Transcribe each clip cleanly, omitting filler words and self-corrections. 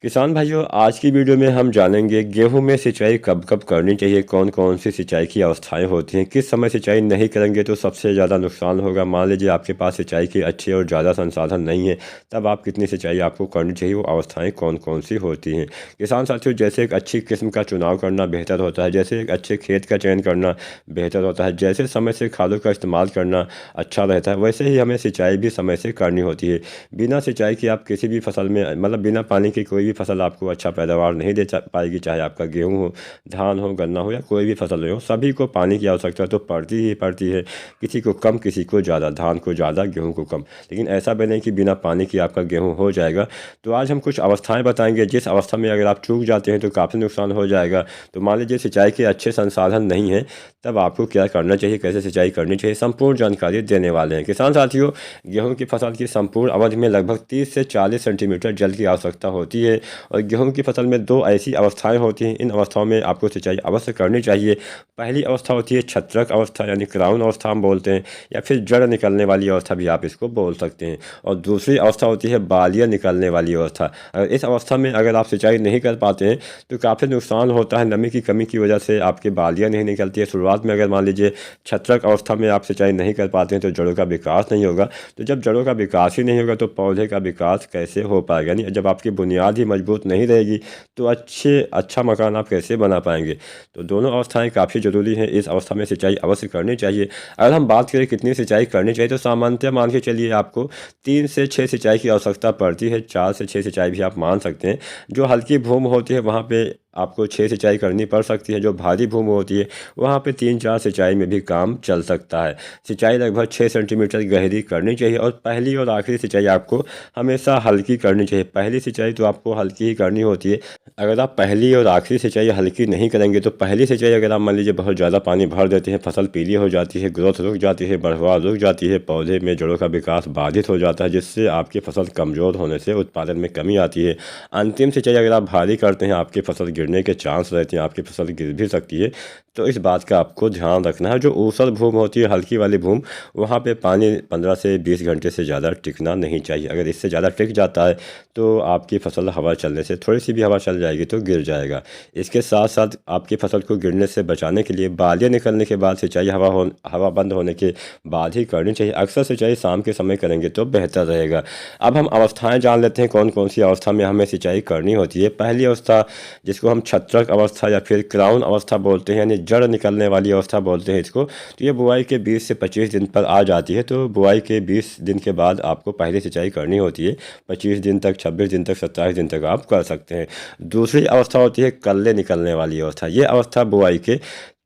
किसान भाइयों, आज की वीडियो में हम जानेंगे गेहूं में सिंचाई कब कब करनी चाहिए, कौन कौन सी सिंचाई की अवस्थाएं होती हैं, किस समय सिंचाई नहीं करेंगे तो सबसे ज़्यादा नुकसान होगा। मान लीजिए आपके पास सिंचाई के अच्छे और ज़्यादा संसाधन नहीं है, तब आप कितनी सिंचाई आपको करनी चाहिए, वो अवस्थाएं कौन कौन सी होती हैं। किसान साथियों, जैसे एक अच्छी किस्म का चुनाव करना बेहतर होता है, जैसे एक अच्छे खेत का चयन करना बेहतर होता है, जैसे समय से खादों का इस्तेमाल करना अच्छा रहता है, वैसे ही हमें सिंचाई भी समय से करनी होती है। बिना सिंचाई के आप किसी भी फसल में बिना पानी की कोई भी फसल आपको अच्छा पैदावार नहीं दे पाएगी। चाहे आपका गेहूं हो, धान हो, गन्ना हो या कोई भी फसल हो, सभी को पानी की आवश्यकता तो पड़ती ही पड़ती है। किसी को कम, किसी को ज़्यादा, धान को ज़्यादा, गेहूं को कम। लेकिन ऐसा भी नहीं कि बिना पानी की आपका गेहूं हो जाएगा। तो आज हम कुछ अवस्थाएं बताएंगे, जिस अवस्था में अगर आप चूक जाते हैं तो काफ़ी नुकसान हो जाएगा। तो मान लीजिए सिंचाई के अच्छे संसाधन नहीं है, तब आपको क्या करना चाहिए, कैसे सिंचाई करनी चाहिए, संपूर्ण जानकारी देने वाले हैं। किसान साथियों, गेहूं की फसल की संपूर्ण अवधि में लगभग 30 से 40 सेंटीमीटर जल की आवश्यकता होती है। और गेहूं की फसल में दो ऐसी अवस्थाएं होती हैं, इन अवस्थाओं में आपको सिंचाई अवश्य करनी चाहिए। पहली अवस्था होती है छत्रक अवस्था, यानी क्राउन अवस्था हम बोलते हैं, या फिर जड़ निकलने वाली अवस्था भी आप इसको बोल सकते हैं। और दूसरी अवस्था होती है बालियाँ निकलने वाली अवस्था। अगर इस अवस्था में अगर आप सिंचाई नहीं कर पाते हैं तो काफ़ी नुकसान होता है। नमी की कमी की वजह से आपकी बालियाँ नहीं निकलती है। शुरुआत में अगर मान लीजिए छत्रक अवस्था में आप सिंचाई नहीं कर पाते हैं तो जड़ों का विकास नहीं होगा। तो जब जड़ों का विकास ही नहीं होगा तो पौधे का विकास कैसे हो पाएगा। यानी जब आपकी बुनियाद ही मजबूत नहीं रहेगी तो अच्छा मकान आप कैसे बना पाएंगे। तो दोनों अवस्थाएं काफ़ी ज़रूरी हैं। इस अवस्था में सिंचाई अवश्य करनी चाहिए। अगर हम बात करें कितनी सिंचाई करनी चाहिए, तो सामान्यतः मान के चलिए आपको 3 से 6 सिंचाई की आवश्यकता पड़ती है। 4 से 6 सिंचाई भी आप मान सकते हैं। जो हल्की भूमि होती है वहाँ पे आपको 6 सिंचाई करनी पड़ सकती है। जो भारी भूमि होती है वहाँ पे 3-4 सिंचाई में भी काम चल सकता है। सिंचाई लगभग 6 सेंटीमीटर गहरी करनी चाहिए। और पहली और आखिरी सिंचाई आपको हमेशा हल्की करनी चाहिए। पहली सिंचाई तो आपको हल्की ही करनी होती है। अगर आप पहली और आखिरी सिंचाई हल्की नहीं करेंगे तो पहली सिंचाई अगर आप मान लीजिए बहुत ज़्यादा पानी भर देते हैं, फसल पीली हो जाती है, ग्रोथ रुक जाती है, बढ़वार रुक जाती है, पौधे में जड़ों का विकास बाधित हो जाता है, जिससे आपकी फसल कमज़ोर होने से उत्पादन में कमी आती है। अंतिम सिंचाई अगर आप भारी करते हैं, आपकी फसल गिरने के चांस रहते हैं, आपकी फसल गिर भी सकती है। तो इस बात का आपको ध्यान रखना है। जो ऊसर भूमि होती है, हल्की वाली भूमि, वहाँ पे पानी 15 से 20 घंटे से ज़्यादा टिकना नहीं चाहिए। अगर इससे ज़्यादा टिक जाता है तो आपकी फसल हवा चलने से, थोड़ी सी भी हवा चल जाएगी तो गिर जाएगा। इसके साथ साथ आपकी फसल को गिरने से बचाने के लिए बालियाँ निकलने के बाद सिंचाई हवा बंद होने के बाद ही करनी चाहिए। अक्सर सिंचाई शाम के समय करेंगे तो बेहतर रहेगा। अब हम अवस्थाएँ जान लेते हैं, कौन कौन सी अवस्था में हमें सिंचाई करनी होती है। पहली अवस्था, जिसको हम छत्रक अवस्था या फिर क्राउन अवस्था बोलते हैं, यानी जड़ निकलने वाली अवस्था बोलते हैं इसको, तो ये बुआई के 20 से 25 दिन पर आ जाती है। तो बुआई के 20 दिन के बाद आपको पहली सिंचाई करनी होती है। 25 दिन तक, 26 दिन तक, 27 दिन तक आप कर सकते हैं। दूसरी अवस्था होती है कल्ले निकलने वाली अवस्था। ये अवस्था बुआई के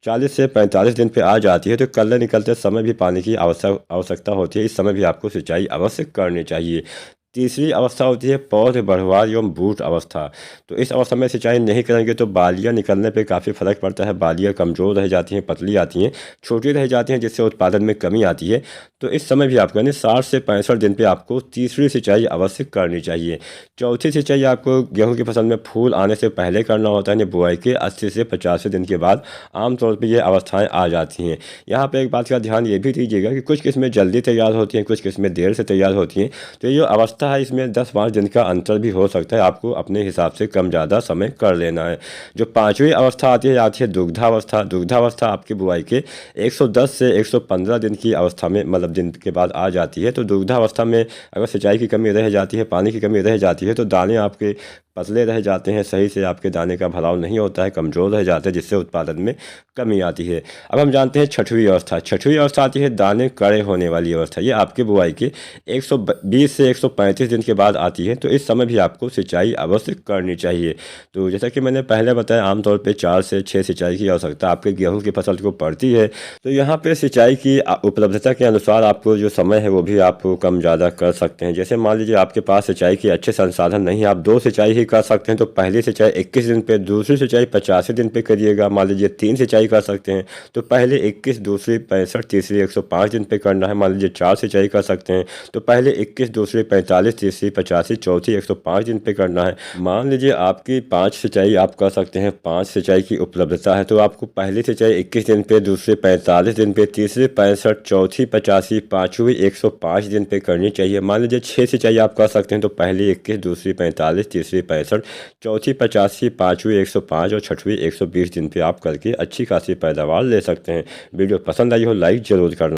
40 से 45 दिन पे आ जाती है। तो कल्ले निकलते समय भी पानी की आवश्यकता होती है। इस समय भी आपको सिंचाई अवश्य करनी चाहिए। तीसरी अवस्था होती है पौध बढ़वार एवं बूट अवस्था। तो इस अवस्था में सिंचाई नहीं करेंगे तो बालियाँ निकलने पे काफ़ी फर्क पड़ता है। बालियाँ कमज़ोर रह जाती हैं, पतली आती हैं, छोटी रह जाती हैं, जिससे उत्पादन में कमी आती है। तो इस समय भी आपको, यानी 60 से 65 दिन पे आपको तीसरी सिंचाई अवश्य करनी चाहिए। चौथी सिंचाई आपको गेहूँ की फसल में फूल आने से पहले करना होता है, यानी बुआई के 80 से 85 दिन के बाद आमतौर पर ये अवस्थाएँ आ जाती हैं। यहाँ पर एक बात का ध्यान ये भी दीजिएगा कि कुछ किस्में जल्दी तैयार होती हैं, कुछ किस्में देर से तैयार होती हैं। तो ये अवस्था है, इसमें 10-5 दिन का अंतर भी हो सकता है। आपको अपने हिसाब से कम ज़्यादा समय कर लेना है। जो पांचवी अवस्था आती है दुग्धावस्था। दुग्धावस्था आपकी बुआई के 110 से 115 दिन की अवस्था में, दिन के बाद आ जाती है। तो दुग्धावस्था में अगर सिंचाई की कमी रह जाती है, पानी की कमी रह जाती है, तो दाने आपके पतले रह जाते हैं, सही से आपके दाने का भराव नहीं होता है, कमज़ोर रह जाते हैं, जिससे उत्पादन में कमी आती है। अब हम जानते हैं छठवीं अवस्था। छठवीं अवस्था आती है दाने कड़े होने वाली अवस्था। ये आपके बुआई के 120 से 135 दिन के बाद आती है। तो इस समय भी आपको सिंचाई अवश्य करनी चाहिए। तो जैसा कि मैंने पहले बताया, आमतौर पर 4 से 6 सिंचाई की आवश्यकता आपके गेहूँ की फसल को पड़ती है। तो यहाँ पर सिंचाई की उपलब्धता के अनुसार आपको जो समय है वो भी आप कम ज़्यादा कर सकते हैं। जैसे मान लीजिए आपके पास सिंचाई के अच्छे संसाधन नहीं है, आप 2 सिंचाई कर सकते हैं, तो पहली सिंचाई 21 दिन पे, दूसरी सिंचाई 85 दिन पे करिएगा। मान लीजिए 3 सिंचाई कर सकते हैं तो पहले 21, दूसरी 65, तीसरी 105 दिन पे करना है। मान लीजिए 4 सिंचाई कर सकते हैं तो पहले 21, दूसरी 45, तीसरी 85, चौथी 105 दिन पे करना है। मान लीजिए आपकी 5 सिंचाई आप कर सकते हैं, 5 सिंचाई की उपलब्धता है, तो आपको पहली सिंचाई 21 दिन पे, दूसरी 45 दिन पे, तीसरी 65, चौथी 85, पाँचवीं 105 दिन पे करनी चाहिए। मान लीजिए 6 सिंचाई आप कर सकते हैं तो पहली 21, दूसरी 45, तीसरी 65, चौथी 85, पाँचवीं 105 और छठवीं 120 दिन पे आप करके अच्छी खासी पैदावार ले सकते हैं। वीडियो पसंद आई हो लाइक जरूर करना।